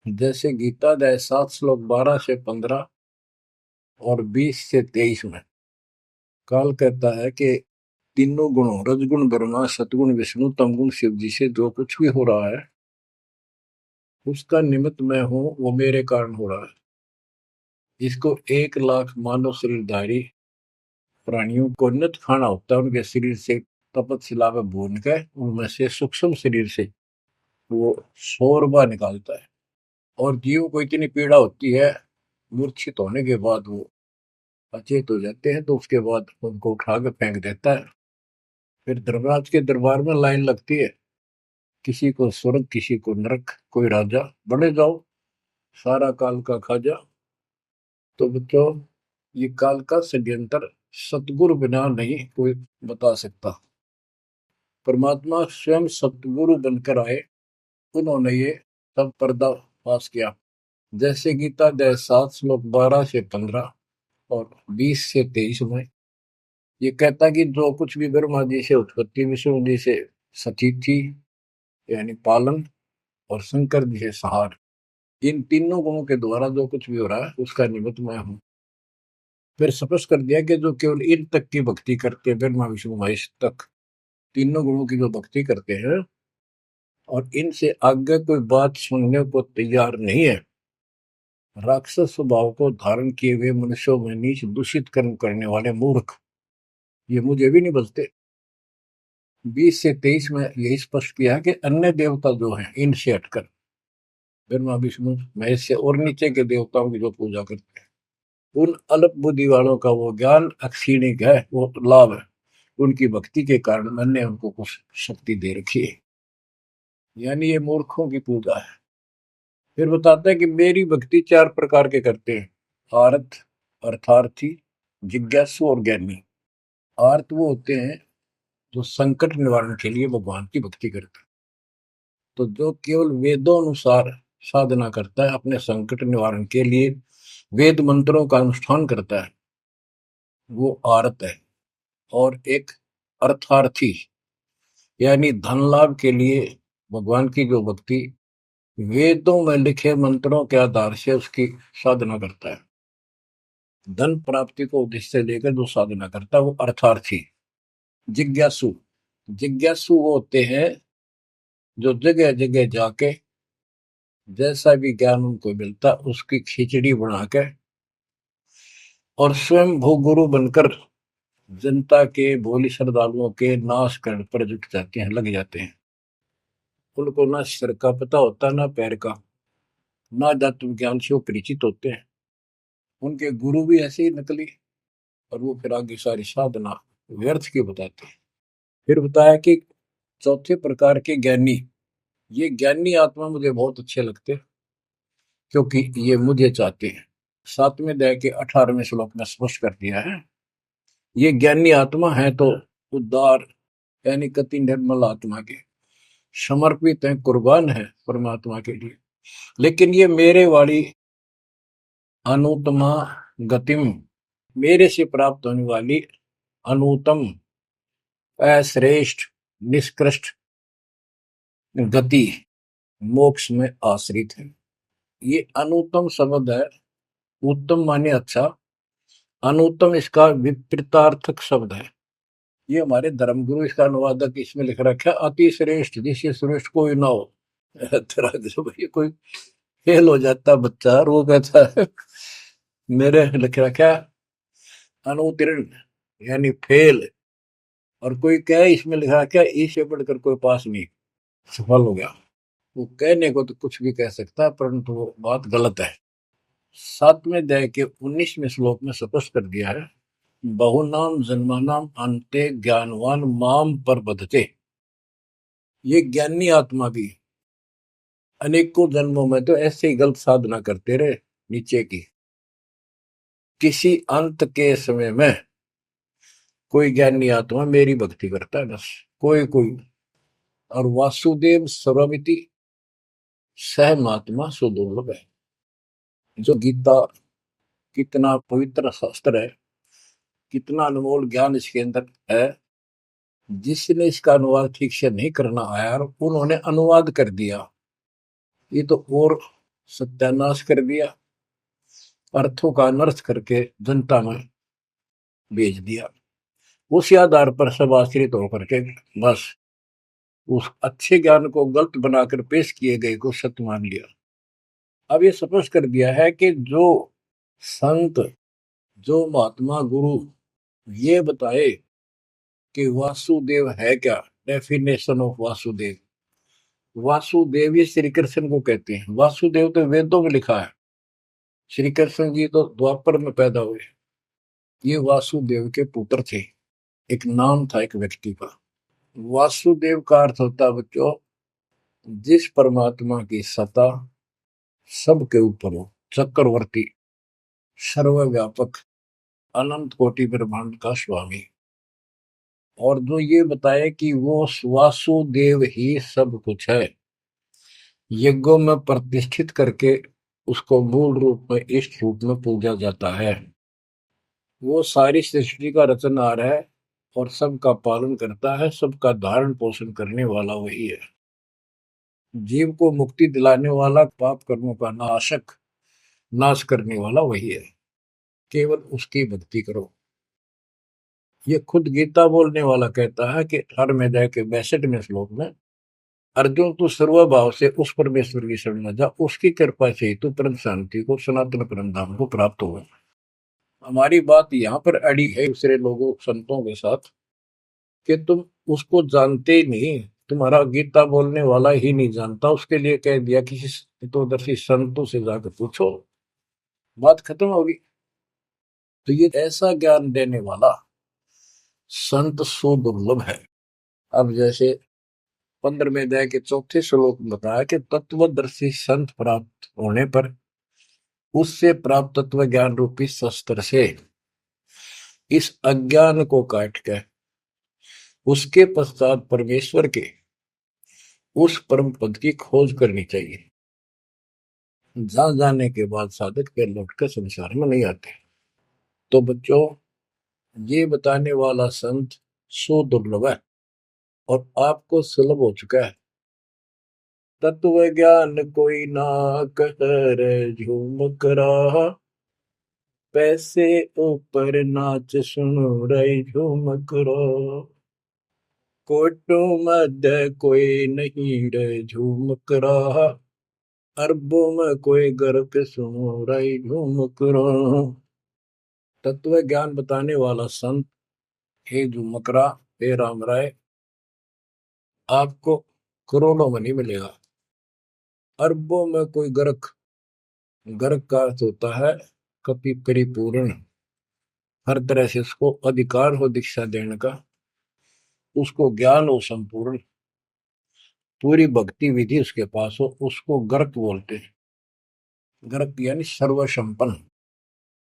जैसे गीता अध्याय 7 श्लोक 12 से 15 और 20 से 23 में काल कहता है कि तीनों गुणों रजगुण ब्रह्मा, सतगुण विष्णु, तमगुण शिव जी से जो कुछ भी हो रहा है उसका निमित्त मैं हूं, वो मेरे कारण हो रहा है। इसको 1 लाख मानव शरीरधारी प्राणियों को नित खाना होता है। उनके शरीर से तपतशिला में भून के उनमें से सूक्ष्म शरीर से वो शोरबा निकालता है। और जीव को इतनी पीड़ा होती है, मूर्छित होने के बाद वो अचेत हो जाते हैं, तो उसके बाद उनको उठा के फेंक देता है। फिर धर्मराज के दरबार में लाइन लगती है, किसी को स्वर्ग, किसी को नरक, कोई राजा, बड़े जाओ, सारा काल का खाजा। तो बच्चों, ये काल का षड्यंत्र सतगुरु बिना नहीं कोई बता सकता। परमात्मा स्वयं सतगुरु बनकर आए, उन्होंने ये सब पर्दाफाश किया। जैसे गीता अध्याय 7 श्लोक 12 से 15 और 20 से 23 में ये कहता कि जो कुछ भी ब्रह्मा जी से उत्पत्ति, विष्णु जी से सतीथि यानी पालन, और शंकर जी से संहार, इन तीनों गुणों के द्वारा जो कुछ भी हो रहा है उसका निमित्त मैं हूं। फिर स्पष्ट कर दिया कि जो केवल इन तक की भक्ति करते हैं, ब्रह्मा विष्णु महेश तक तीनों गुणों की जो भक्ति करते हैं और इनसे आगे कोई बात सुनने को तैयार नहीं है, राक्षस स्वभाव को धारण किए हुए मनुष्यों में नीच दूषित कर्म करने वाले मूर्ख, ये मुझे भी नहीं बचते। 20 से 23 में यही स्पष्ट किया कि अन्य देवता जो हैं इनसे हटकर ब्रह्मा विष्णु महेश से और नीचे के देवताओं की जो पूजा करते हैं, उन अल्प बुद्धि वालों का वो ज्ञान अक्षीणिक है, वो लाभ है। उनकी भक्ति के कारण मैंने उनको कुछ शक्ति दे रखी है, यानी ये मूर्खों की पूजा है। फिर बताते हैं कि मेरी भक्ति 4 प्रकार के करते हैं, आर्त, अर्थार्थी, जिज्ञासु और ज्ञानी। आर्त वो होते हैं जो संकट निवारण के लिए भगवान की भक्ति करते हैं। तो जो केवल वेदों अनुसार साधना करता है, अपने संकट निवारण के लिए वेद मंत्रों का अनुष्ठान करता है, वो आर्त है। और एक अर्थार्थी, यानी धन लाभ के लिए भगवान की जो भक्ति वेदों में लिखे मंत्रों के आधार से उसकी साधना करता है, धन प्राप्ति को उद्देश्य से लेकर जो साधना करता है, वो अर्थार्थी। जिज्ञासु, जिज्ञासु वो होते हैं जो जगह जगह जाके जैसा भी ज्ञान उनको मिलता उसकी खिचड़ी बना के और स्वयं भूगुरु बनकर जनता के भोली श्रद्धालुओं के नाश करने पर जुट जाते हैं, लग जाते हैं। उनको ना सिर का पता होता, ना पैर का, ना तत्व ज्ञान से वो परिचित होते हैं। उनके गुरु भी ऐसे ही नकली, और वो फिर आगे सारी साधना व्यर्थ की बताते हैं। फिर बताया कि चौथे प्रकार के ज्ञानी, ये ज्ञानी आत्मा मुझे बहुत अच्छे लगते हैं, क्योंकि ये मुझे चाहते हैं। 7वें अध्याय के 18वें श्लोक में स्पष्ट कर दिया है, ये ज्ञानी आत्मा है तो उदार, यानी कति निर्मल आत्मा के, समर्पित है, कुर्बान है परमात्मा के लिए। लेकिन ये मेरे वाली अनुत्तमा गतिम, मेरे से प्राप्त होने वाली अनुत्तम, अश्रेष्ठ, निष्कृष्ट गति मोक्ष में आश्रित है। ये अनुत्तम शब्द है, उत्तम माने अच्छा, अनुत्तम इसका विपरीतार्थक शब्द है। ये हमारे धर्मगुरु इसका अनुवादक इसमें लिख रखा है, अति श्रेष्ठ जिससे श्रेष्ठ कोई ना हो। तरह से भाई कोई फेल हो जाता बच्चा, और वो कहता है मेरे लिख रखा है अनुत्तीर्ण, यानी फेल, और कोई कहे इसमें लिखा क्या इससे बढ़कर कोई पास नहीं, सफल हो गया। वो कहने को तो कुछ भी कह सकता है, परंतु वो बात गलत है। 7वें अध्याय के 19वें श्लोक में स्पष्ट कर दिया है, बहुनाम जन्मानाम अंते ज्ञानवान माम पर बधते। ये ज्ञानी आत्मा भी अनेकों जन्मों में तो ऐसे ही गलत साधना करते रहे नीचे की, किसी अंत के समय में कोई ज्ञानी आत्मा मेरी भक्ति करता है, बस कोई कोई। और वासुदेव सर्वमिति सह महात्मा सुदुर्लभ है। जो गीता कितना पवित्र शास्त्र है, कितना अनमोल ज्ञान इसके अंदर है, जिसने इसका अनुवाद ठीक से नहीं करना आया और उन्होंने अनुवाद कर दिया, ये तो और सत्यानाश कर दिया, अर्थों का अनर्थ करके जनता में भेज दिया। उसी आधार पर सब आश्रित होकर के बस उस अच्छे ज्ञान को गलत बनाकर पेश किए गए को सत्य मान लिया। अब ये स्पष्ट कर दिया है कि जो संत, जो महात्मा गुरु ये बताए कि वासुदेव है क्या, डेफिनेशन ऑफ वासुदेव। वासुदेव ही श्री कृष्ण को कहते हैं। वासुदेव तो वेदों में लिखा है, श्री कृष्ण जी तो द्वापर में पैदा हुए। ये वासुदेव के पुत्र थे, एक नाम था एक व्यक्ति का। वासुदेव का अर्थ होता है बच्चों, जिस परमात्मा की सत्ता सबके ऊपर हो, चक्रवर्ती, सर्वव्यापक, अनंत कोटि ब्रह्मांड का स्वामी। और जो ये बताए कि वो वासुदेव ही सब कुछ है, यज्ञों में प्रतिष्ठित करके उसको मूल रूप में इष्ट रूप में पूजा जाता है। वो सारी सृष्टि का रचनहार है और सबका पालन करता है, सबका धारण पोषण करने वाला वही है। जीव को मुक्ति दिलाने वाला, पाप कर्मों का नाशक, नाश करने वाला वही है। केवल उसकी भक्ति करो। ये खुद गीता बोलने वाला कहता है कि धर्म में जाके 62वें श्लोक में, अर्जुन तू सर्वभाव से उस परमेश्वर की शरण में जा, उसकी कृपा से ही तू परम शांति को, सनातन परम धाम को प्राप्त होगा। हमारी बात यहाँ पर अड़ी है दूसरे लोगों संतों के साथ कि तुम उसको जानते ही नहीं, तुम्हारा गीता बोलने वाला ही नहीं जानता, उसके लिए कह दिया किसी हितोदर्शी संतों से जाकर पूछो, बात खत्म होगी। तो ये ऐसा ज्ञान देने वाला संत सुदुर्लभ है। अब जैसे 15वें अध्याय के 4थे श्लोक में बताया कि तत्वदर्शी संत प्राप्त होने पर उससे प्राप्त तत्व ज्ञान रूपी शस्त्र से इस अज्ञान को काट के उसके पश्चात परमेश्वर के उस परम पद की खोज करनी चाहिए। जहां जाने के बाद साधक फिर लौटकर संसार में नहीं आते। तो बच्चों, ये बताने वाला संत सो दुर्लभ है और आपको सुलभ हो चुका है। तत्व ज्ञान कोई ना कर झूम करा, पैसे ऊपर नाच सुनो रे झूम करो, कोटो मध्य कोई नहीं रे झूम करा, अरबों में कोई गर्क सुनो रे झूम करो। तत्व ज्ञान बताने वाला संत हे झुमकरा, हे राम राय, आपको करोड़ों में नहीं मिलेगा, अरबों में कोई गर्क। गर्क का अर्थ होता है कपि परिपूर्ण, हर तरह से उसको अधिकार हो दीक्षा देने का, उसको ज्ञान हो संपूर्ण, पूरी भक्ति विधि उसके पास हो, उसको गर्क बोलते हैं। गर्क यानी सर्वसंपन्न।